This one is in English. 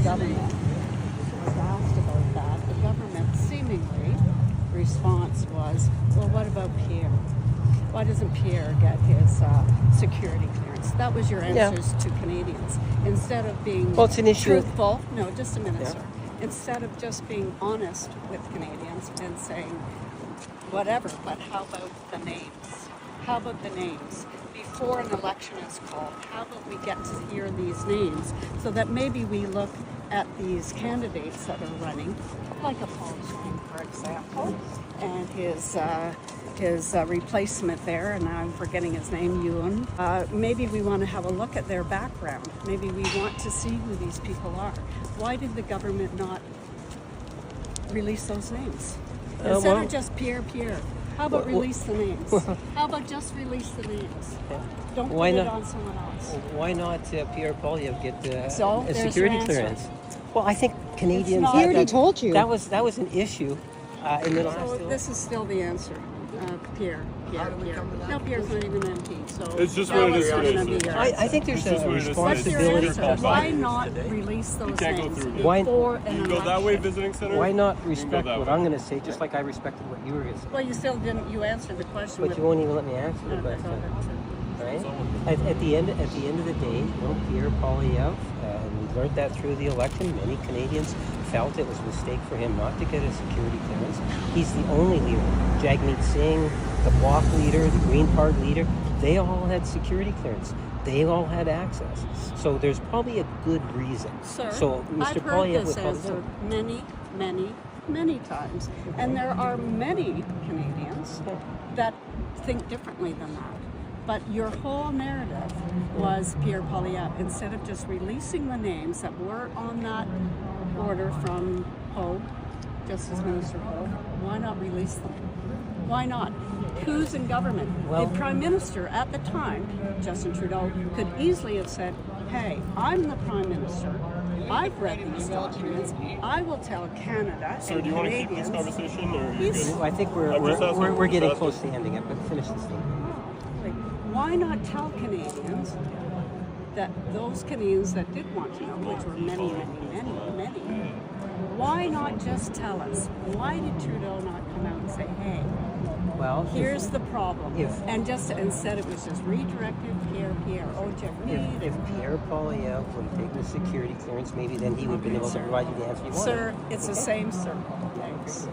government was asked about that, the government seemingly response was, well, what about Pierre? Why doesn't Pierre get his security clearance? That was your answers to Canadians. Instead of being it's an issue. truthful, no, just a minute, sir. Instead of just being honest with Canadians and saying, whatever, but how about the names? How about the names? Before an election is called, how about we get to hear these names so that maybe we look at these candidates that are running, like a Paul Chang, for example, and his replacement there, and now I'm forgetting his name, Ewan. Maybe we want to have a look at their background. Maybe we want to see who these people are. Why did the government not release those names? Instead of just Pierre, how about release the names? How about just release the names? Don't put it on someone else. Why not Pierre Poilievre get So, a there's security your answer. clearance? Well, I think Canadians. not- He already told you. That was an issue in the last. So this is still the answer. Pierre. No, Pierre's not even an MP, so It's just that what it was is not today, gonna be sir. your I answer. think there's It's just a what it is. What's your responsibility. answer? Why not release those can't go names through Why- before an You election? go that way, visiting center. Why not You can respect go that what way. I'm going to say, just like I respected what you were going to say? Well, you still didn't. You answered the question. But with, you won't even let me answer the Okay, question. so Right? At the end of the day, Pierre Poilievre, and we learned that through the election. Many Canadians felt it was a mistake for him not to get a security clearance. He's the only leader. Jagmeet Singh, the Bloc leader, the Green Party leader, they all had security clearance. They all had access. So there's probably a good reason. Sir, So Mr. I've heard Poilievre this would probably answer many times, and there are many Canadians that think differently than that. But your whole narrative was Pierre Poilievre. Instead of just releasing the names that were on that order from Hogue, Justice Minister Hogue, why not release them? Why not? Who's in government? Well- The Prime Minister at the time, Justin Trudeau, could easily have said, hey, I'm the Prime Minister. I've read these documents. I will tell Canada Sir, and do you want to keep this Canadians. conversation, or are you He's- good? I think I'm just asking- we're getting just close asking. to ending it, but finish this thing. Like, why not tell Canadians that those Canadians that did want to know, which were many, why not just tell us? Why did Trudeau not come out and say, hey, Well, here's the problem? if- And just instead it was just redirected Pierre, oh, Jagmeet. if Pierre Poilievre would have taken the security clearance, maybe then he would have been able to provide you the answer you wanted. Sir, it's the same circle. Thanks.